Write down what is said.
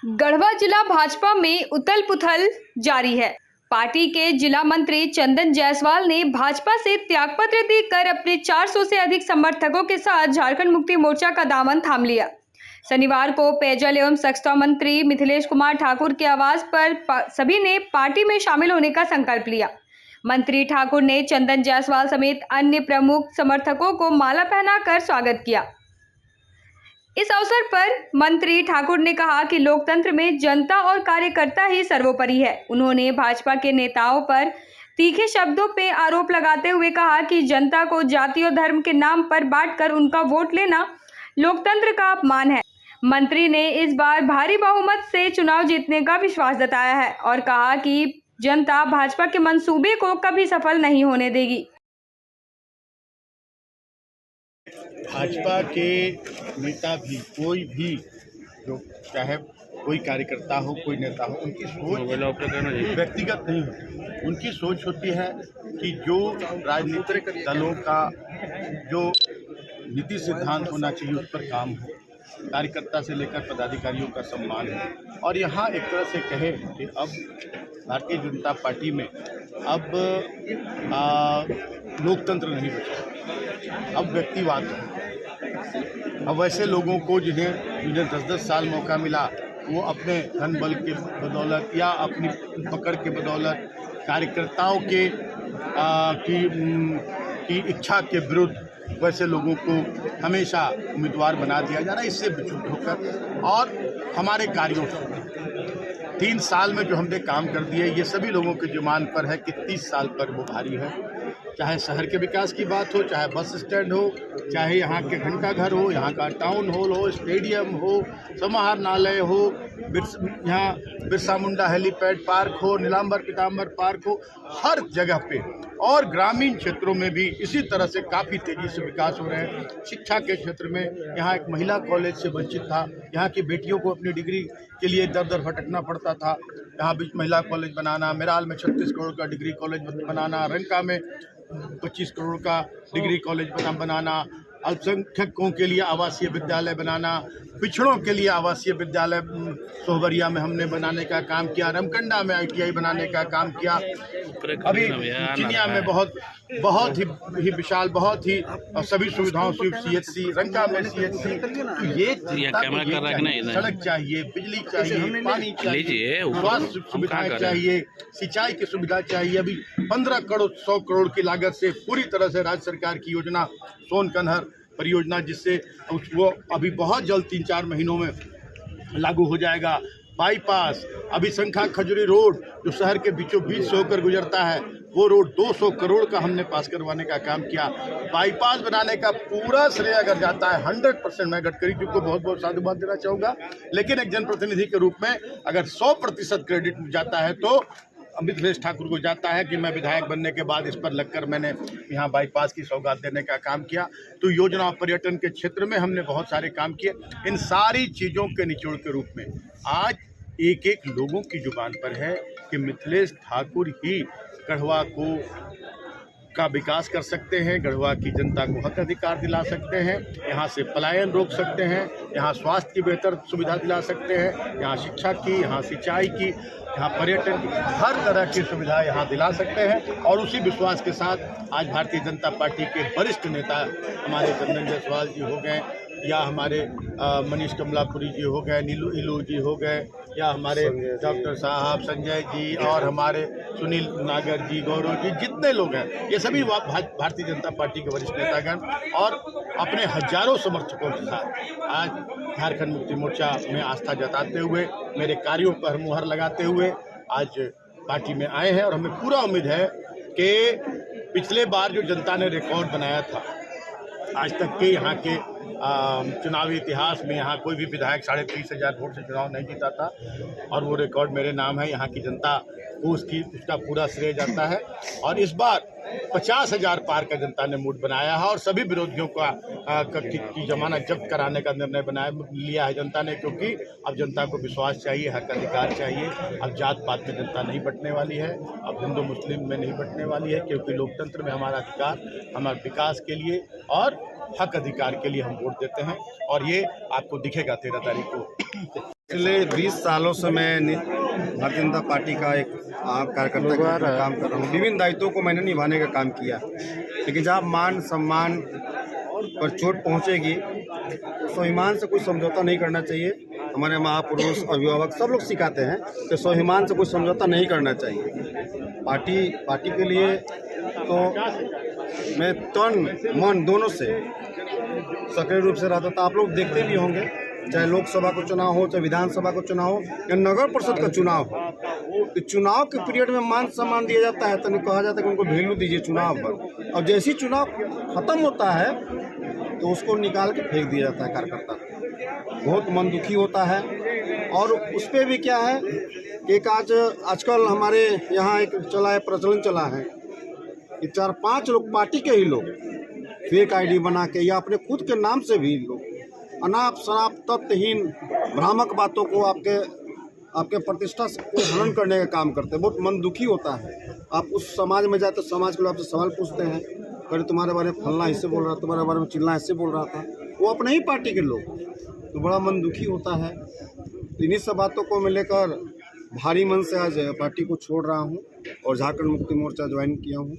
गढ़वा जिला भाजपा में उथल पुथल जारी है। पार्टी के जिला मंत्री चंदन जायसवाल ने भाजपा से त्यागपत्र देकर अपने 400 से अधिक समर्थकों के साथ झारखंड मुक्ति मोर्चा का दामन थाम लिया। शनिवार को पेयजल एवं स्वच्छता मंत्री मिथिलेश कुमार ठाकुर के आवास पर सभी ने पार्टी में शामिल होने का संकल्प लिया। मंत्री ठाकुर ने चंदन जायसवाल समेत अन्य प्रमुख समर्थकों को माला पहनाकर स्वागत किया। इस अवसर पर मंत्री ठाकुर ने कहा कि लोकतंत्र में जनता और कार्यकर्ता ही सर्वोपरि है। उन्होंने भाजपा के नेताओं पर तीखे शब्दों पे आरोप लगाते हुए कहा कि जनता को जाति और धर्म के नाम पर बांटकर उनका वोट लेना लोकतंत्र का अपमान है। मंत्री ने इस बार भारी बहुमत से चुनाव जीतने का विश्वास जताया है और कहा कि जनता भाजपा के मंसूबे को कभी सफल नहीं होने देगी। भाजपा के नेता भी कोई भी जो चाहे कोई कार्यकर्ता हो कोई नेता हो, उनकी सोच व्यक्तिगत नहीं होती। उनकी सोच होती है कि जो राजनीतिक दलों का जो नीति सिद्धांत होना चाहिए उस पर काम हो, कार्यकर्ता से लेकर पदाधिकारियों का सम्मान है। और यहाँ एक तरह से कहे कि अब भारतीय जनता पार्टी में अब लोकतंत्र नहीं बचा, अब व्यक्तिवाद है। अब वैसे लोगों को जिन्हें 10-10 साल मौका मिला, वो अपने धन बल के बदौलत या अपनी पकड़ के बदौलत कार्यकर्ताओं की इच्छा के विरुद्ध वैसे लोगों को हमेशा उम्मीदवार बना दिया जा रहा है। इससे विचलित होकर और हमारे कार्यों से 3 साल में जो हमने काम कर दिए, ये सभी लोगों के जुबान पर है कि 30 साल पर वो भारी है। चाहे शहर के विकास की बात हो, चाहे बस स्टैंड हो, चाहे यहाँ के घंटा घर हो, यहाँ का टाउन हॉल हो, स्टेडियम हो, समाहरणालय हो, यहाँ बिरसा मुंडा हेलीपैड पार्क हो, नीलांबर पीताम्बर पार्क हो, हर जगह पे और ग्रामीण क्षेत्रों में भी इसी तरह से काफ़ी तेज़ी से विकास हो रहे हैं। शिक्षा के क्षेत्र में यहाँ एक महिला कॉलेज से वंचित था, यहाँ की बेटियों को अपनी डिग्री के लिए दर दर भटकना पड़ता था। यहाँ भी महिला कॉलेज बनाना, मेराल में 36 करोड़ का डिग्री कॉलेज बनाना, रंका में 25 करोड़ का डिग्री कॉलेज बनाना, अल्पसंख्यकों के लिए आवासीय विद्यालय बनाना, पिछड़ों के लिए आवासीय विद्यालय सोहबरिया में हमने बनाने का काम किया, रमकंडा में ITI बनाने का काम किया, अभी चिनिया में बहुत ही विशाल, बहुत ही सभी सुविधाओं से CHC, रंका में CHC। तो ये सड़क चाहिए, बिजली चाहिए, पानी चाहिए, स्वास्थ्य सुविधाएं चाहिए, सिंचाई की सुविधा चाहिए। अभी 15 करोड़ 100 करोड़ की लागत से पूरी तरह से राज्य सरकार की योजना सोन कन्हर परियोजना, जिससे वो अभी बहुत जल्द 3-4 महीनों में लागू हो जाएगा। बाईपास, अभी शंखा खजुरी रोड जो शहर के बीचों बीच से होकर गुजरता है, वो रोड 200 करोड़ का हमने पास करवाने का काम किया। बाईपास बनाने का पूरा श्रेय अगर जाता है 100%, मैं गडकरी जी को बहुत बहुत साधुवाद देना चाहूँगा, लेकिन एक जनप्रतिनिधि के रूप में अगर 100% क्रेडिट जाता है तो मिथिलेश ठाकुर को जाता है कि मैं विधायक बनने के बाद इस पर लगकर मैंने यहाँ बाईपास की सौगात देने का काम किया। तो योजना और पर्यटन के क्षेत्र में हमने बहुत सारे काम किए। इन सारी चीज़ों के निचोड़ के रूप में आज एक लोगों की जुबान पर है कि मिथिलेश ठाकुर ही गढ़वा का विकास कर सकते हैं, गढ़वा की जनता को हक अधिकार दिला सकते हैं, यहाँ से पलायन रोक सकते हैं, यहाँ स्वास्थ्य की बेहतर सुविधा दिला सकते हैं, यहाँ शिक्षा की, यहाँ सिंचाई की, यहाँ पर्यटन की, हर तरह की सुविधा यहाँ दिला सकते हैं। और उसी विश्वास के साथ आज भारतीय जनता पार्टी के वरिष्ठ नेता हमारे चंदन जायसवाल जी हो गए, या हमारे मनीष कमलापुरी जी हो गए, नीलू जी हो गए, या हमारे डॉक्टर साहब संजय जी और हमारे सुनील नागर जी, गौरव जी, जितने लोग हैं, ये सभी भारतीय जनता पार्टी के वरिष्ठ नेतागण और अपने हजारों समर्थकों के साथ आज झारखंड मुक्ति मोर्चा में आस्था जताते हुए, मेरे कार्यों पर मुहर लगाते हुए आज पार्टी में आए हैं। और हमें पूरा उम्मीद है कि पिछले बार जो जनता ने रिकॉर्ड बनाया था, आज तक के यहाँ के चुनावी इतिहास में यहाँ कोई भी विधायक 30,500 वोट से चुनाव नहीं जीता था, और वो रिकॉर्ड मेरे नाम है। यहाँ की जनता को उसका पूरा श्रेय जाता है। और इस बार 50,000 पार का जनता ने मूड बनाया है और सभी विरोधियों की जमानत जब्त कराने का निर्णय लिया है जनता ने, क्योंकि अब जनता को विश्वास चाहिए, हक अधिकार चाहिए। अब जात पात में जनता नहीं बंटने वाली है, अब हिंदू मुस्लिम में नहीं बंटने वाली है, क्योंकि लोकतंत्र में हमारा अधिकार, हमारे विकास के लिए और हक अधिकार के लिए हम वोट देते हैं। और ये आपको दिखेगा 13 तारीख को। पिछले 20 सालों से मैं भारतीय जनता पार्टी का एक कार्यकर्ता के रूप में काम कर रहा हूँ। विभिन्न दायित्वों को मैंने निभाने का काम किया, लेकिन जब मान सम्मान पर चोट पहुँचेगी तो स्वाभिमान से कोई समझौता नहीं करना चाहिए। हमारे महापुरुष अभिभावक सब लोग सिखाते हैं कि स्वाभिमान से कोई समझौता नहीं करना चाहिए। पार्टी के लिए तो मैं तन मन दोनों से सक्रिय रूप से रहता था। आप लोग देखते भी होंगे, चाहे लोकसभा का चुनाव हो, चाहे विधानसभा का चुनाव हो या नगर परिषद का चुनाव हो, तो चुनाव के पीरियड में मान सम्मान दिया जाता है, तो नहीं कहा जाता कि उनको वैल्यू दीजिए चुनाव पर। और जैसे ही चुनाव खत्म होता है तो उसको निकाल के फेंक दिया जाता है कार्यकर्ता को। बहुत मन दुखी होता है। और उस पर भी क्या है कि एक आजकल हमारे यहाँ एक प्रचलन चला है कि 4-5 लोग पार्टी के ही लोग फेक आईडी बना के या अपने खुद के नाम से भी लोग अनाप शनाप तथ्यहीन भ्रामक बातों को आपके प्रतिष्ठा को हनन करने का काम करते हैं। बहुत मन दुखी होता है। आप उस समाज में जाए तो समाज के लोग आपसे सवाल पूछते हैं, अरे तुम्हारे बारे में फलना इससे बोल रहा था, तुम्हारे बारे में चिल्ला इससे बोल रहा था, वो अपने ही पार्टी के लोग, तो बड़ा मन दुखी होता है। इन्हीं सब बातों को मैं लेकर भारी मन से आज पार्टी को छोड़ रहा हूँ और झारखंड मुक्ति मोर्चा ज्वाइन किया हूँ।